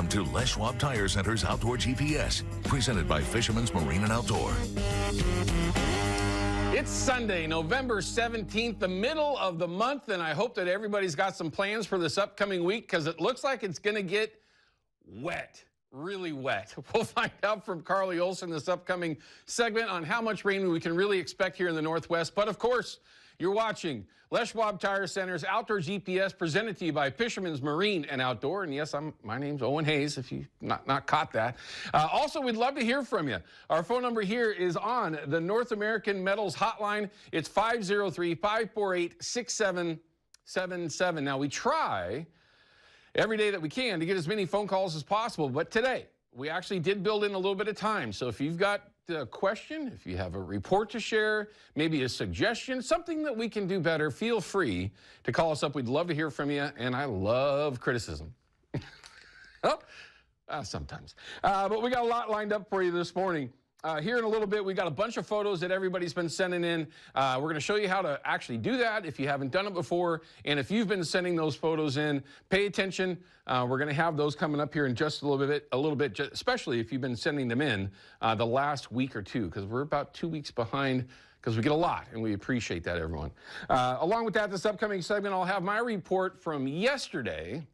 Welcome to Les Schwab Tire Center's Outdoor GPS, presented by Fisherman's Marine and Outdoor. It's Sunday, November 17th, the middle of the month, and I hope that everybody's got some plans for this upcoming week because it looks like it's going to get wet, really wet. We'll find out from Carly Olson this upcoming segment on how much rain we can really expect here in the Northwest. But of course, you're watching Les Schwab Tire Center's Outdoor GPS, presented to you by Fisherman's Marine and Outdoor. And yes, my name's Owen Hayes, if you not caught that. Also, we'd love to hear from you. Our phone number here is on the North American Metals Hotline. It's 503-548-6777. Now, we try every day that we can to get as many phone calls as possible, but today we actually did build in a little bit of time. So if you've got a question, if you have a report to share, maybe a suggestion, something that we can do better, feel free to call us up. We'd love to hear from you, and I love criticism. Sometimes. But we got a lot lined up for you this morning. Here in a little bit, we got a bunch of photos that everybody's been sending in. We're going to show you how to actually do that if you haven't done it before. And if you've been sending those photos in, pay attention. We're going to have those coming up here in just a little bit, especially if you've been sending them in the last week or two, because we're about 2 weeks behind because we get a lot, and we appreciate that, everyone. Along with that, this upcoming segment, I'll have my report from yesterday.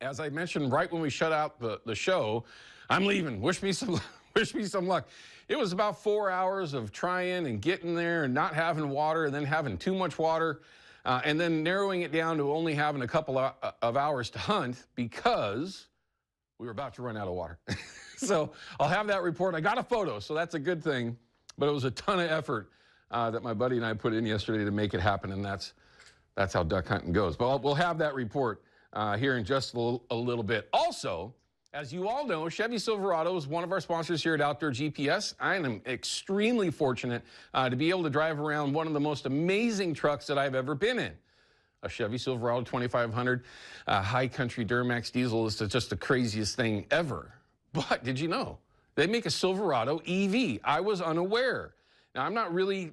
As I mentioned right when we shut out the show, I'm leaving. Wish me some luck. It was about 4 hours of trying and getting there and not having water and then having too much water and then narrowing it down to only having a couple of hours to hunt because we were about to run out of water. So I'll have that report. I got a photo, so that's a good thing. But it was a ton of effort that my buddy and I put in yesterday to make it happen, and that's how duck hunting goes. But we'll have that report here in just a little bit. Also, as you all know, Chevy Silverado is one of our sponsors here at Outdoor GPS. I am extremely fortunate to be able to drive around one of the most amazing trucks that I've ever been in. A Chevy Silverado 2500 high country Duramax diesel is just the craziest thing ever. But did you know they make a Silverado EV? I was unaware. Now, I'm not really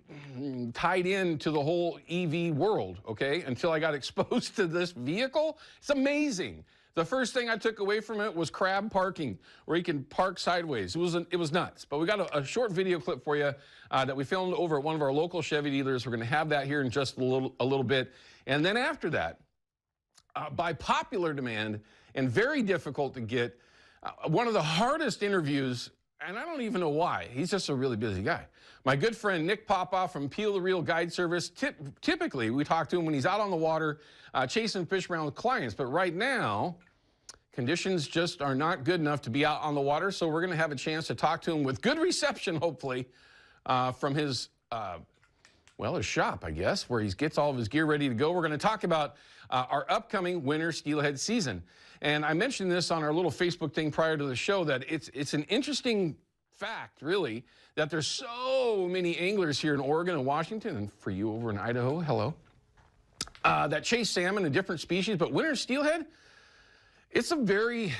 tied into the whole EV world, okay, until I got exposed to this vehicle. It's amazing. The first thing I took away from it was crab parking, where you can park sideways. It was nuts. But we got a short video clip for you that we filmed over at one of our local Chevy dealers. We're going to have that here in just a little bit. And then after that, by popular demand and very difficult to get, one of the hardest interviews, and I don't even know why. He's just a really busy guy. My good friend Nick Popoff from Peel the Reel Guide Service. Typically, we talk to him when he's out on the water chasing fish around with clients. But right now, conditions just are not good enough to be out on the water. So we're going to have a chance to talk to him with good reception, hopefully, from his shop, I guess, where he gets all of his gear ready to go. We're going to talk about our upcoming winter steelhead season. And I mentioned this on our little Facebook thing prior to the show, that it's an interesting fact, really, that there's so many anglers here in Oregon and Washington, and for you over in Idaho, hello, that chase salmon and different species. But winter steelhead, it's a very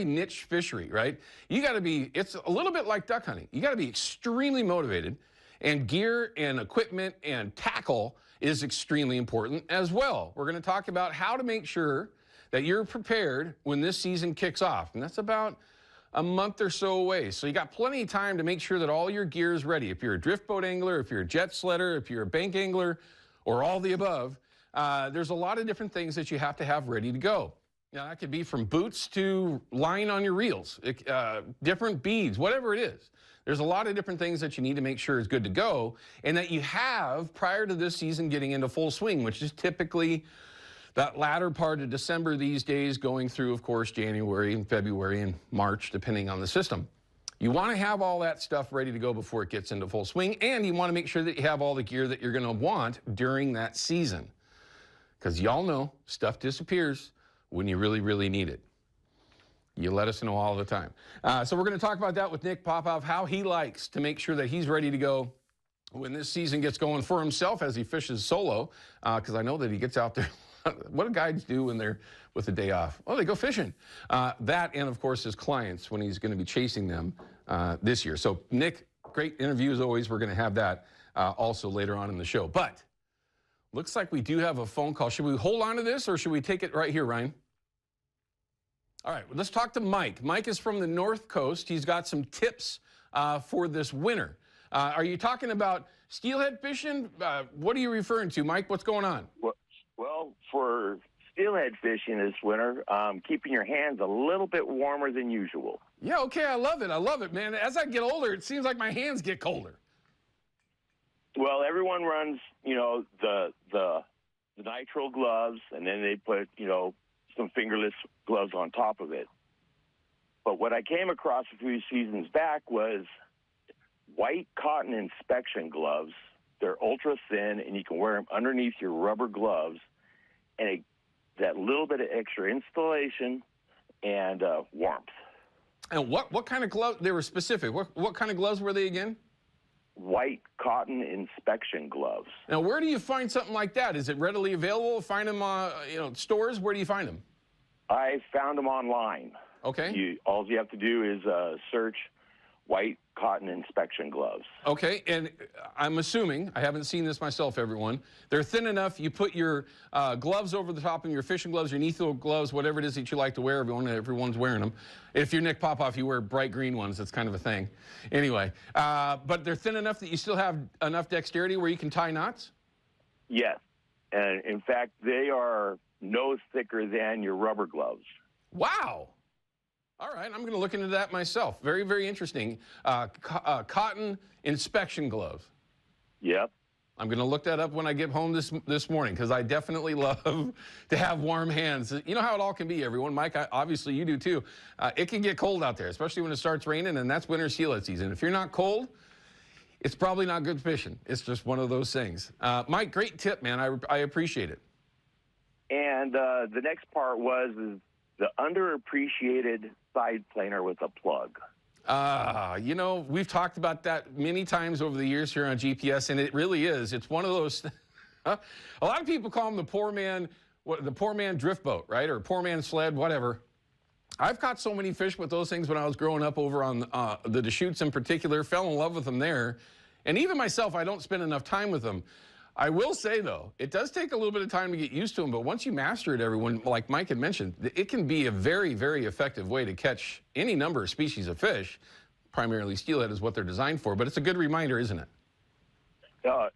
niche fishery, right? It's a little bit like duck hunting. You got to be extremely motivated, and gear and equipment and tackle is extremely important as well. We're going to talk about how to make sure that you're prepared when this season kicks off. And that's about a month or so away. So you got plenty of time to make sure that all your gear is ready. If you're a drift boat angler, if you're a jet sledder, if you're a bank angler, or all the above, there's a lot of different things that you have to have ready to go. Now, that could be from boots to line on your reels, different beads, whatever it is. There's a lot of different things that you need to make sure is good to go and that you have prior to this season getting into full swing, which is typically that latter part of December these days, going through, of course, January and February and March, depending on the system. You want to have all that stuff ready to go before it gets into full swing, and you want to make sure that you have all the gear that you're going to want during that season. Because y'all know stuff disappears when you really, really need it. You let us know all the time. So we're going to talk about that with Nick Popoff, how he likes to make sure that he's ready to go when this season gets going for himself as he fishes solo, because I know that he gets out there. What do guides do when they're with a day off? Oh, they go fishing. That and, of course, his clients when he's going to be chasing them this year. So, Nick, great interview as always. We're going to have that also later on in the show. But looks like we do have a phone call. Should we hold on to this or should we take it right here, Ryan? All right, well, let's talk to Mike. Mike is from the North Coast. He's got some tips for this winter. Are you talking about steelhead fishing? What are you referring to, Mike? What's going on? Well, for steelhead fishing this winter, keeping your hands a little bit warmer than usual. Yeah, okay, I love it. I love it, man. As I get older, it seems like my hands get colder. Well, everyone runs, the nitrile gloves, and then they put, some fingerless gloves on top of it. But what I came across a few seasons back was white cotton inspection gloves. They're ultra thin, and you can wear them underneath your rubber gloves, and that little bit of extra installation and warmth. And what kind of gloves? They were specific. What kind of gloves were they again? White cotton inspection gloves. Now, where do you find something like that? Is it readily available? Find them, stores? Where do you find them? I found them online. Okay. All you have to do is search white cotton inspection gloves. Okay, and I'm assuming, I haven't seen this myself, everyone, they're thin enough, you put your gloves over the top of your fishing gloves, your Nitho gloves, whatever it is that you like to wear, everyone's wearing them. If you're Nick Popoff, you wear bright green ones, that's kind of a thing. Anyway, but they're thin enough that you still have enough dexterity where you can tie knots? Yes, and in fact, they are no thicker than your rubber gloves. Wow. All right, I'm going to look into that myself. Very, very interesting. Cotton inspection gloves. Yep. I'm going to look that up when I get home this morning because I definitely love to have warm hands. You know how it all can be, everyone. Mike, obviously you do too. It can get cold out there, especially when it starts raining, and that's winter steelhead season. If you're not cold, it's probably not good fishing. It's just one of those things. Mike, great tip, man. I appreciate it. And the next part was the underappreciated side planer with a plug. We've talked about that many times over the years here on GPS, and it really is. It's one of those. A lot of people call them the poor man drift boat, right, or poor man sled, whatever. I've caught so many fish with those things when I was growing up over on the Deschutes in particular. Fell in love with them there, and even myself, I don't spend enough time with them. I will say, though, it does take a little bit of time to get used to them, but once you master it, everyone, like Mike had mentioned, it can be a very, very effective way to catch any number of species of fish. Primarily steelhead is what they're designed for, but it's a good reminder, isn't it?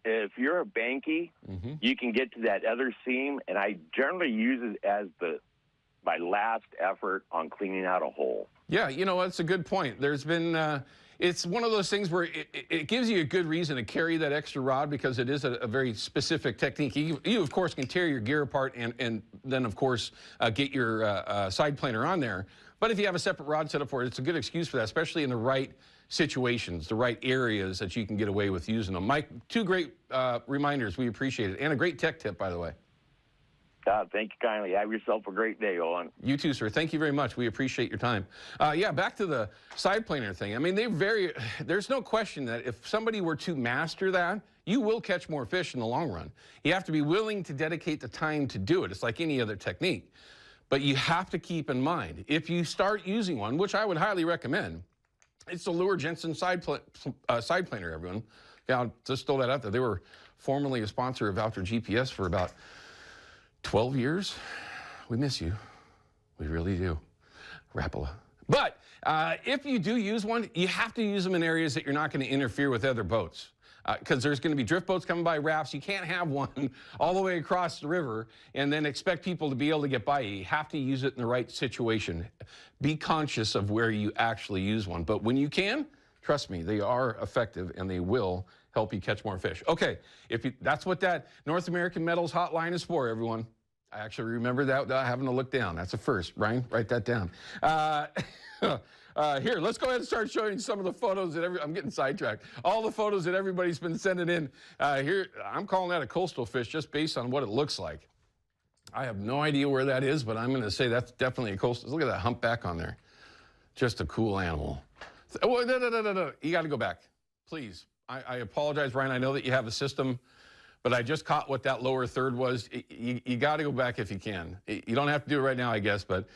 If you're a banky, you can get to that other seam, and I generally use it as my last effort on cleaning out a hole. Yeah, that's a good point. There's been... it's one of those things where it gives you a good reason to carry that extra rod because it is a very specific technique. You of course, can tear your gear apart and then, of course, get your side planer on there. But if you have a separate rod set up for it, it's a good excuse for that, especially in the right situations, the right areas that you can get away with using them. Mike, two great reminders. We appreciate it. And a great tech tip, by the way. Thank you kindly. Have yourself a great day, Owen. You too, sir. Thank you very much. We appreciate your time. Yeah, back to the side planer thing. I mean, there's no question that if somebody were to master that, you will catch more fish in the long run. You have to be willing to dedicate the time to do it. It's like any other technique. But you have to keep in mind, if you start using one, which I would highly recommend, it's the Lure Jensen side planer, everyone. Yeah, I'll just throw that out there. They were formerly a sponsor of Outdoor GPS for about 12 years. We miss you. We really do. Rapala. But if you do use one, you have to use them in areas that you're not going to interfere with other boats. Because there's going to be drift boats coming by, rafts. You can't have one all the way across the river and then expect people to be able to get by you. You have to use it in the right situation. Be conscious of where you actually use one. But when you can, trust me, they are effective and they will help you catch more fish. Okay, that's what that North American Metals hotline is for, everyone. I actually remember that without having to look down. That's a first. Ryan, write that down. Here, let's go ahead and start showing some of the photos that I'm getting sidetracked. All the photos that everybody's been sending in. Here, I'm calling that a coastal fish just based on what it looks like. I have no idea where that is, but I'm going to say that's definitely a coastal. Look at that humpback on there. Just a cool animal. Oh, no. You got to go back, please. I apologize, Ryan. I know that you have a system, but I just caught what that lower third was. You got to go back if you can. You don't have to do it right now, I guess, but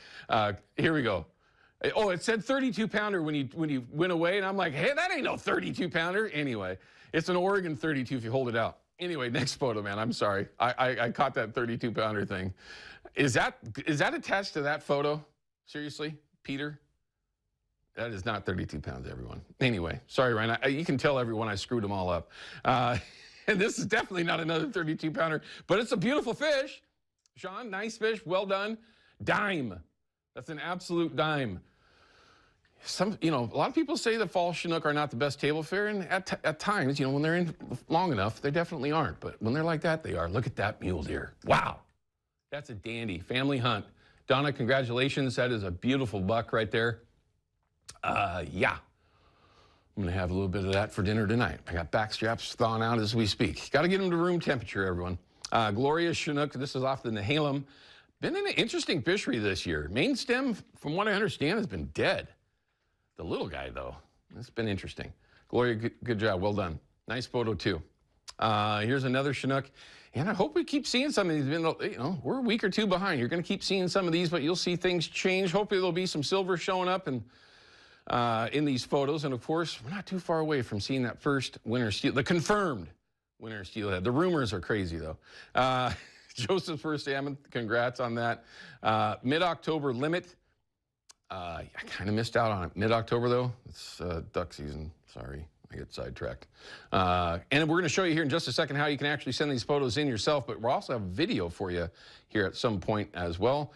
here we go. Oh, it said 32-pounder when you went away, and I'm like, hey, that ain't no 32-pounder. Anyway, it's an Oregon 32 if you hold it out. Anyway, next photo, man. I'm sorry. I caught that 32-pounder thing. Is that attached to that photo? Seriously, Peter? That is not 32 pounds, everyone. Anyway, sorry, Ryan. You can tell everyone I screwed them all up. And this is definitely not another 32-pounder, but it's a beautiful fish. Sean, nice fish. Well done. Dime. That's an absolute dime. A lot of people say that fall Chinook are not the best table fare, and at times, when they're in long enough, they definitely aren't. But when they're like that, they are. Look at that mule deer. Wow. That's a dandy family hunt. Donna, congratulations. That is a beautiful buck right there. Yeah. I'm going to have a little bit of that for dinner tonight. I got back straps thawing out as we speak. Got to get them to room temperature, everyone. Glorious Chinook. This is off the Nehalem. Been in an interesting fishery this year. Main stem, from what I understand, has been dead. The little guy, though, it's been interesting. Gloria, good job. Well done. Nice photo, too. Here's another Chinook. And I hope we keep seeing some of these. We're a week or two behind. You're going to keep seeing some of these, but you'll see things change. Hopefully there'll be some silver showing up and in these photos. And, of course, we're not too far away from seeing that first winter steel, the confirmed winter steelhead. The rumors are crazy, though. Joseph's first salmon, congrats on that. Mid-October limit. I kind of missed out on it. Mid-October, though, it's duck season. Sorry, I get sidetracked. And we're going to show you here in just a second how you can actually send these photos in yourself, but we'll also have a video for you here at some point as well.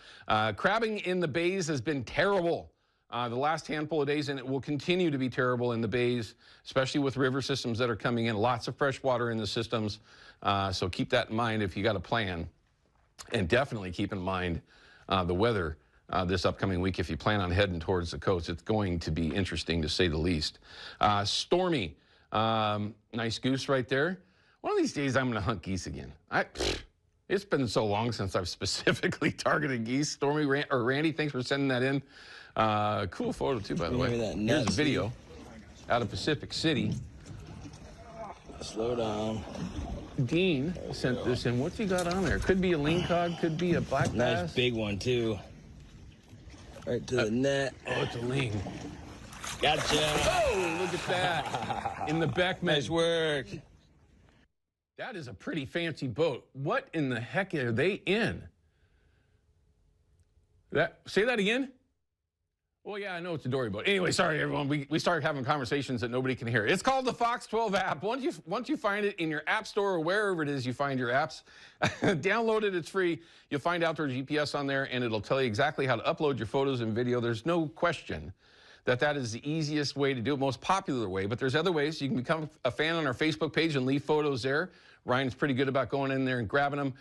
Crabbing in the bays has been terrible the last handful of days, and it will continue to be terrible in the bays, especially with river systems that are coming in. Lots of fresh water in the systems, so keep that in mind if you got a plan. And definitely keep in mind the weather this upcoming week if you plan on heading towards the coast. It's going to be interesting, to say the least. Stormy. Nice goose right there. One of these days, I'm going to hunt geese again. It's been so long since I've specifically targeted geese. Stormy, Randy, thanks for sending that in. Cool photo, too, by the way. Here's a video out of Pacific City. Slow down. Dean sent this in. What's he got on there? Could be a lingcod, could be a black bass. Nice big one, too. Right to the net. Oh, it's a ling. Gotcha. Oh, look at that. In the Beckman. Nice work. That is a pretty fancy boat. What in the heck are they in? Say that again? Well, yeah, I know it's a dory boat. Anyway, sorry, everyone. We started having conversations that nobody can hear. It's called the Fox 12 app. Once you find it in your app store or wherever it is you find your apps, download it. It's free. You'll find outdoor GPS on there, and it'll tell you exactly how to upload your photos and video. There's no question that is the easiest way to do it, most popular way. But there's other ways. You can become a fan on our Facebook page and leave photos there. Ryan's pretty good about going in there and grabbing them.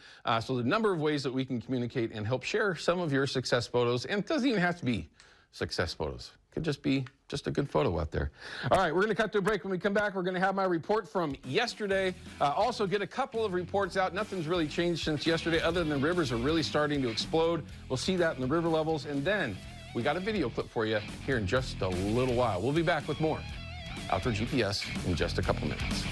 So the number of ways that we can communicate and help share some of your success photos, and it doesn't even have to be success photos. Could just be a good photo out there. All right, we're going to cut to a break. When we come back, we're going to have my report from yesterday. Also get a couple of reports out. Nothing's really changed since yesterday other than the rivers are really starting to explode. We'll see that in the river levels. And then we got a video clip for you here in just a little while. We'll be back with more Outdoor GPS in just a couple minutes.